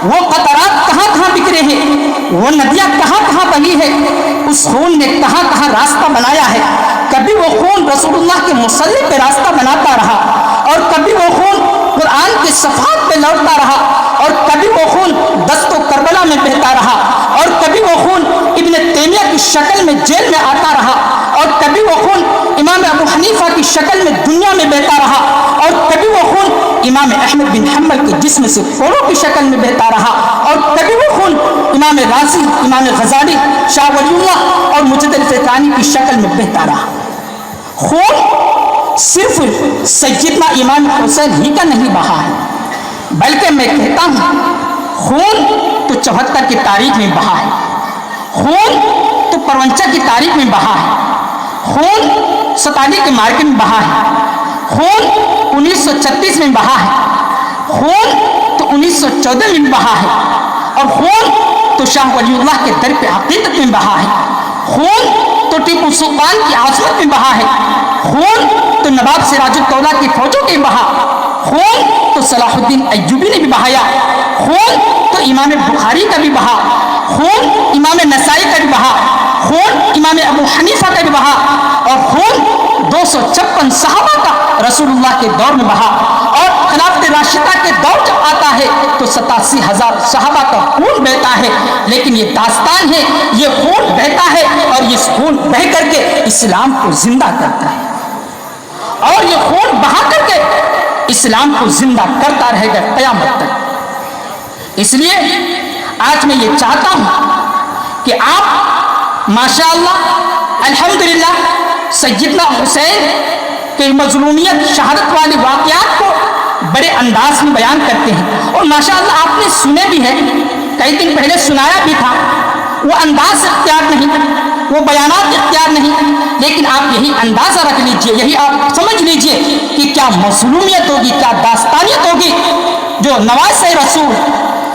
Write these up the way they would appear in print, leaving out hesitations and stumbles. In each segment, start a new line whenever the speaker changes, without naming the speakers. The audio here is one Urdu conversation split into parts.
وہ قطرات کہاں کہاں بکھرے ہیں، وہ ندیاں کہاں کہاں بہی ہے، اس خون نے کہاں کہاں راستہ بنایا ہے۔ کبھی وہ خون رسول اللہ کے مصلی پہ راستہ بناتا رہا، اور کبھی وہ خون قرآن کے صفحات پہ لوٹتا رہا، اور کبھی وہ خون دست و کربلا میں بہتا رہا، اور کبھی وہ خون ابن تیمیہ کی شکل میں جیل میں آتا رہا، اور کبھی وہ خون امام ابو حنیفہ کی شکل میں دنیا میں بہتا رہا، اور کبھی وہ خون امام احمد بن حنبل کے جسم سے پھولوں کی شکل میں بہتا رہا، اور کبھی وہ خون امام رازی، امام غزالی، شاہ ولی اللہ اور مجدد فقانی کی شکل میں بہتا رہا۔ خون صرف سیدنا امام حسین ہی کا نہیں بہا ہے، بلکہ میں کہتا ہوں خون تو 74 کی تاریخ میں بہا ہے، خون تو 55 کی تاریخ میں بہا ہے، خون 47 کے مارکے میں بہا ہے، خون 1936 میں بہا ہے، خون تو 1914 میں بہا ہے، اور خون تو شاہ ولی اللہ کے در پہ عقیدت میں بہا ہے، خون تو ٹیپو سلطان کی عاصمت میں بہا ہے، خون تو نواب سراج الدولہ کی فوجوں کے بہا، خون تو صلاح الدین ایوبی نے بھی بہایا، خون تو امام بخاری کا بھی بہا، خون امام نسائی کا بھی بہا، خون امام ابو حنیفہ کا بھی بہا، اور خون 256 صحابہ کا رسول اللہ کے دور میں بہا، اور خلافت راشدہ کے دور جب آتا ہے تو 87,000 صحابہ کا خون بہتا ہے۔ لیکن یہ داستان ہے، یہ خون بہتا ہے اور یہ خون بہ کر کے اسلام کو زندہ کرتا ہے، اور یہ خون بہا کر کے اسلام کو زندہ کرتا رہے گا قیامت تک۔ اس لیے آج میں یہ چاہتا ہوں کہ آپ ماشاءاللہ الحمدللہ سیدنا حسین کہ مظلومیت شہادت والے واقعات کو بڑے انداز میں بیان کرتے ہیں، اور ماشاءاللہ آپ نے سنے بھی ہیں، کئی دن پہلے سنایا بھی تھا۔ وہ انداز اختیار نہیں، وہ بیانات اختیار نہیں، لیکن آپ یہی اندازہ رکھ لیجئے، یہی آپ سمجھ لیجئے کہ کیا مظلومیت ہوگی، کیا داستانیت ہوگی جو نواسۂ رسول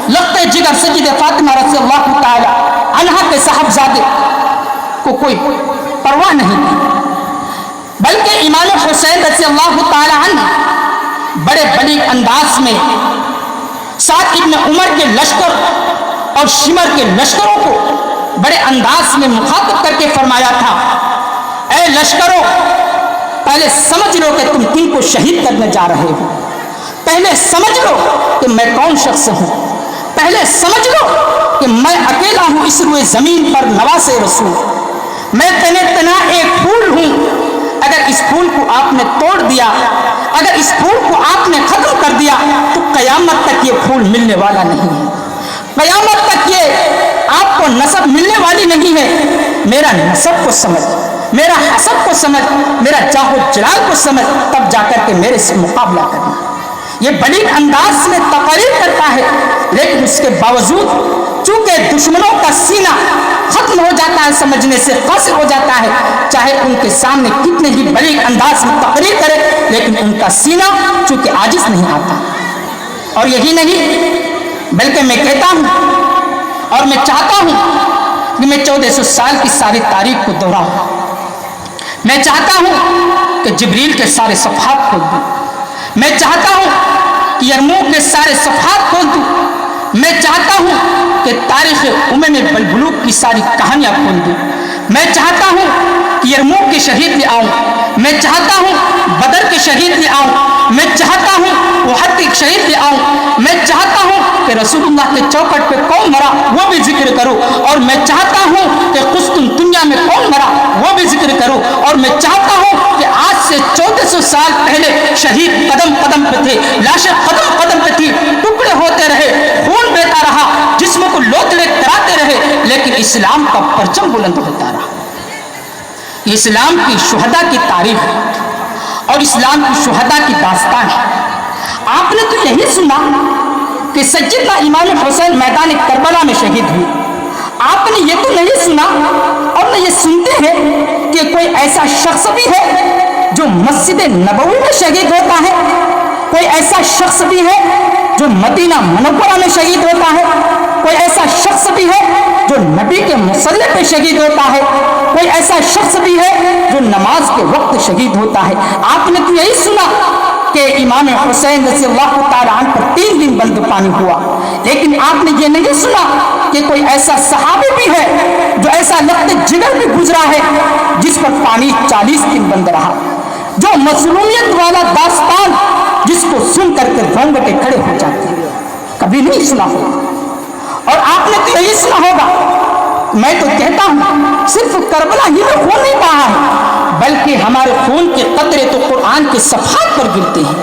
لخت جگر سید فاطمہ رضی اللہ تعالی عنہا کے صاحبزادے کو کوئی پرواہ نہیں تھی، بلکہ امام حسین رضی اللہ تعالی عنہ بڑے بڑی انداز میں سعد ابن عمر کے لشکر اور شمر کے لشکروں کو بڑے انداز میں مخاطب کر کے فرمایا تھا، اے لشکروں، پہلے سمجھ لو کہ تم کن کو شہید کرنے جا رہے ہو، پہلے سمجھ لو کہ میں کون شخص ہوں، پہلے سمجھ لو کہ میں اکیلا ہوں اس روئے زمین پر نواسۂ رسول، میں تنے تنا ایک پھول ہوں، اگر اس پھول کو آپ نے توڑ دیا، اگر اس پھول کو آپ نے ختم کر دیا تو قیامت تک یہ پھول ملنے والا نہیں ہے، قیامت تک یہ آپ کو نسب ملنے والی نہیں ہے۔ میرا نسب کو سمجھ، میرا حسب کو سمجھ، میرا جاہ و جلال کو سمجھ، تب جا کر کے میرے سے مقابلہ کرنا۔ یہ بڑی انداز میں تقریر کرتا ہے، لیکن اس کے باوجود چونکہ دشمنوں کا سینہ ختم ہو جاتا ہے، سمجھنے سے قاصر ہو جاتا ہے، چاہے ان کے سامنے کتنے ہی بڑی انداز میں تقریر کرے، لیکن ان کا سینہ چونکہ عاجز نہیں آتا۔ اور یہی نہیں بلکہ میں کہتا ہوں اور میں چاہتا ہوں کہ میں 1400 سال کی ساری تاریخ کو دہراؤں، میں چاہتا ہوں کہ جبریل کے سارے صفحات کھول دوں، میں چاہتا ہوں کہ یرموک کے سارے صفحات کھول دوں، میں چاہتا ہوں کہ تاریخ بلبلوک کی ساری کہانیاں کھول دوں، میں چاہتا ہوں کہ یرموک کے شہید لے آؤں، میں چاہتا ہوں بدر کے شہید لے آؤں، میں چاہتا ہوں احد کے شہید لے آؤں، میں چاہتا ہوں کہ رسول اللہ کے چوکٹ پہ کون مرا وہ بھی ذکر کروں، اور میں چاہتا ہوں کہ قسطنطنیہ میں کون مرا وہ بھی ذکر کروں، اور میں چاہتا ہوں کہ آج سے 1400 سال پہلے شہید قدم قدم پہ تھے، لاشیں قدم قدم پہ تھی، ٹکڑے ہوتے رہے، خون بہتا رہا، جسم کو لوتڑے کراتے رہے، لیکن اسلام کا پرچم بلند ہوتا رہا۔ اسلام کی شہداء کی تاریخ اور اسلام کی شہداء کی داستان ہے۔ آپ نے تو یہی سنا کہ سیدنا امام حسین میدان کربلا میں شہید ہوئے، آپ نے یہ تو نہیں سنا اور نہ یہ سنتے ہیں کہ کوئی ایسا شخص بھی ہے جو مسجد نبوی میں شہید ہوتا ہے، کوئی ایسا شخص بھی ہے جو مدینہ منورہ میں شہید ہوتا ہے، کوئی ایسا شخص بھی ہے جو نبی کے مصلی پہ شہید ہوتا ہے، کوئی ایسا شخص بھی ہے جو نماز کے وقت شہید ہوتا ہے۔ آپ نے تو یہی سنا کہ امام حسین رضی اللہ تعالیٰ عنہ پر 3 دن بند پانی ہوا، لیکن آپ نے یہ نہیں سنا کہ کوئی ایسا صحابی بھی ہے جو ایسا لخت جگر بھی گزرا ہے جس پر پانی 40 دن بند رہا، جو مظلومیت والا داستان جس کو سن کر کے رونگٹے کھڑے ہو جاتے ہیں، کبھی نہیں سنا ہوگا۔ اور آپ نے تو یہی سنا ہوگا، میں تو کہتا ہوں صرف کربلا ہی میں خون نہیں بہا ہے، بلکہ ہمارے خون کے قطرے تو قرآن کے صفحات پر گرتے ہیں،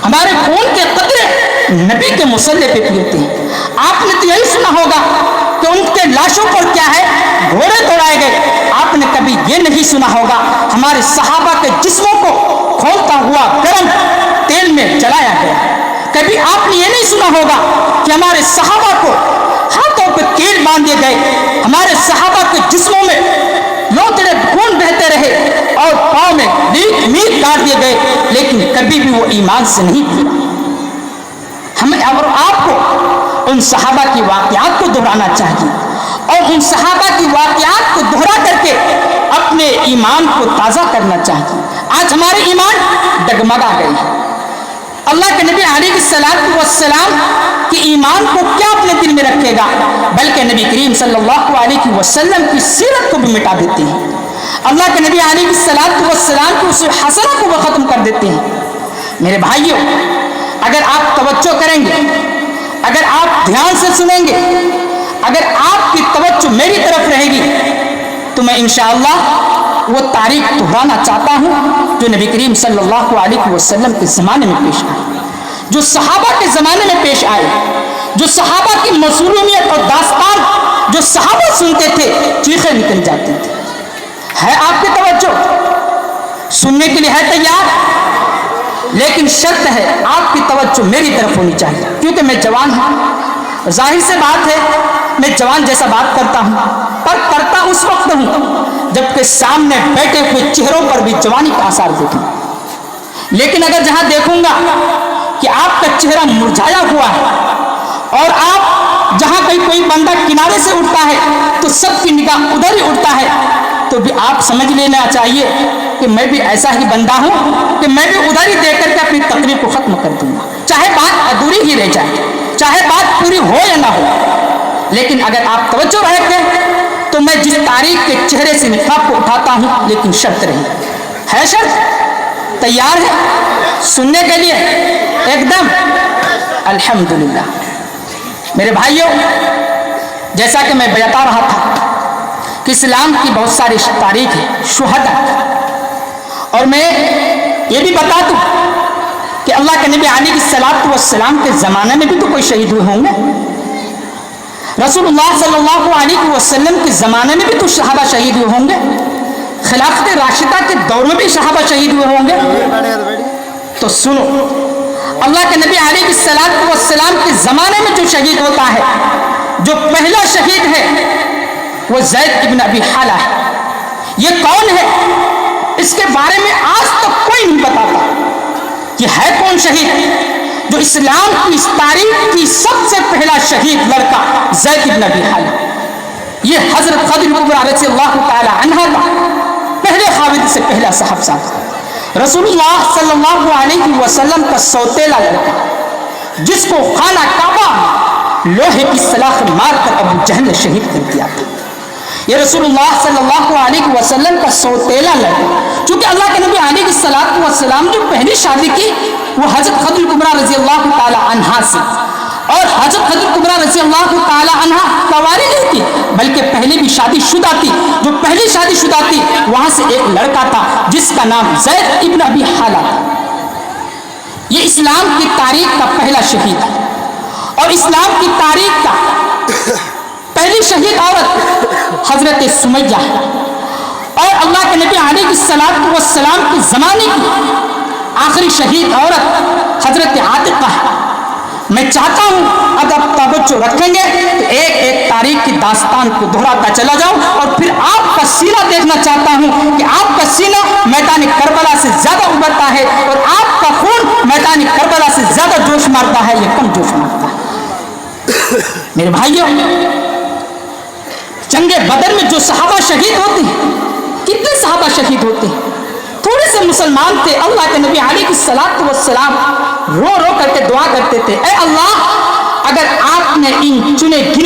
ہمارے خون کے قطرے نبی کے مصلی پہ گرتے ہیں۔ آپ نے تو یہی سنا ہوگا کہ ان کے لاشوں پر کیا ہے، گھوڑے دوڑائے گئے۔ آپ نے کبھی یہ نہیں سنا ہوگا ہمارے صحابہ کے جسموں کو کھولتا ہوا گرم تیل میں جلایا گیا۔ کبھی آپ نے یہ نہیں سنا ہوگا کہ ہمارے صحابہ کو ہاتھوں پہ کیل باندھے گئے، ہمارے صحابہ کے جسموں میں لوتڑے خون بہتے رہے اور پاؤں میں میٹ کاٹ دیے گئے، لیکن کبھی بھی وہ ایمان سے نہیں پھرا۔ ہمیں اور آپ کو ان صحابہ کی واقعات کو دہرانا چاہیے اور ان صحابہ کی واقعات کو دہرا کر کے اپنے ایمان کو تازہ کرنا چاہیے۔ آج ہمارے ایمان ڈگمگا گئے ہیں۔ اللہ کے نبی علیہ السلام کہ ایمان کو کیا اپنے دل میں رکھے گا، بلکہ نبی کریم صلی اللہ علیہ وسلم کی سیرت کو بھی مٹا دیتے ہیں۔ اللہ کے نبی علیہ السلام کی اسوہ حسنہ کو وہ ختم کر دیتے ہیں۔ میرے بھائیوں، اگر آپ توجہ کریں گے، اگر آپ دھیان سے سنیں گے، اگر آپ کی توجہ میری طرف رہے گی تو میں انشاءاللہ وہ تاریخ دہرانا چاہتا ہوں جو نبی کریم صلی اللہ علیہ وسلم کے زمانے میں پیش آئی، جو صحابہ کے زمانے میں پیش آئے، جو صحابہ کی مظلومیت اور داستان جو صحابہ سنتے تھے چیخیں نکل جاتی تھی۔ ہے آپ کی توجہ؟ سننے کے لیے ہے تیار؟ لیکن شرط ہے آپ کی توجہ میری طرف ہونی چاہیے، کیونکہ میں جوان ہوں۔ ظاہر سے بات ہے میں جوان جیسا بات کرتا ہوں، پر کرتا اس وقت ہوں جبکہ سامنے بیٹھے ہوئے چہروں پر بھی جوانی کا آثار دیکھوں۔ لیکن اگر جہاں دیکھوں گا کہ آپ کا چہرہ مرجھایا ہوا ہے اور آپ جہاں کوئی بندہ کنارے سے اٹھتا ہے تو سب کی نگاہ ادھر ہی اٹھتا ہے، تو بھی آپ سمجھ لینا چاہیے کہ میں بھی ایسا ہی بندہ ہوں کہ میں بھی ادھر ہی دیکھ کر کے اپنی تقریر کو ختم کر دوں گا، چاہے بات ادھوری ہی رہ جائے، چاہے بات پوری ہو یا نہ ہو۔ لیکن اگر آپ توجہ رکھتے تو میں جس تاریخ کے چہرے سے نقاب کو اٹھاتا ہوں، لیکن شرط رہی ہے۔ شرط تیار ہے سننے کے لیے؟ ایک دم الحمدللہ۔ میرے بھائیوں، جیسا کہ میں بتا رہا تھا کہ اسلام کی بہت ساری تاریخ ہے، شہداء، اور میں یہ بھی بتا دوں کہ اللہ کے نبی علیہ السلام کے زمانے میں بھی تو کوئی شہید ہوئے ہوں گے، رسول اللہ صلی اللہ علیہ وسلم کے زمانے میں بھی تو صحابہ شہید ہوئے ہوں گے، خلافت راشدہ کے دور میں بھی صحابہ شہید ہوئے ہوں گے۔ تو سنو، اللہ کے نبی علیہ السلام کے زمانے میں جو شہید ہوتا ہے، جو پہلا شہید ہے وہ زید ابن ابی حالہ ہے۔ یہ کون ہے؟ اس کے بارے میں آج تک کوئی نہیں بتاتا کہ ہے کون شہید۔ جو اسلام کی اس تاریخ کی سب سے پہلا شہید لڑکا زید ابن ابی حالہ، یہ حضرت خدیجہ کبریٰ رضی اللہ تعالی عنہا کا پہلے خاوند سے پہلا صاحبزادہ، رسول اللہ صلی اللہ علیہ وسلم کا سوتیلا لڑکا، جس کو خانہ کعبہ لوہے کی سلاخ مار کر ابو جہل نے شہید کر دیا تھا۔ یہ رسول اللہ صلی اللہ علیہ وسلم کا سوتیلا لڑکا، چونکہ اللہ کے نبی علیہ السلام جو پہلی شادی کی وہ حضرت خدیجہ کبریٰ رضی اللہ تعالی عنہا سے، اور حضرت خدیجہ کبریٰ رضی اللہ تعالی عنہا کنواری نہیں تھی بلکہ پہلے بھی شادی شدہ تھی۔ جو پہلی شادی شدہ تھی وہاں سے ایک لڑکا تھا جس کا نام زید ابن ابی حالہ تھا۔ یہ اسلام کی تاریخ کا پہلا شہید ہے، اور اسلام کی تاریخ کا پہلی شہید عورت حضرت سمیہ ہے، اور اللہ کے نبی علیہ السلام کے زمانے کی آخری شہید عورت حضرت عاتقہ ہے۔ میں چاہتا ہوں اگر آپ توجہ رکھیں گے تو ایک ایک تاریخ کی داستان کو دہراتا چلا جاؤں، اور پھر آپ کا سینہ دیکھنا چاہتا ہوں کہ آپ کا سینہ میدان کربلا سے زیادہ ابھرتا ہے، اور آپ کا خون میدان کربلا سے زیادہ جوش مارتا ہے یا کم جوش مارتا ہے۔ میرے بھائیوں، جنگ بدر میں جو صحابہ شہید ہوتے ہیں، کتنے صحابہ شہید ہوتے ہیں؟ تھوڑے سے مسلمان تھے، اللہ کے نبی علیہ السلام رو رو کر کے دعا کرتے تھے، اے اللہ اگر آپ نے ان چنے گنے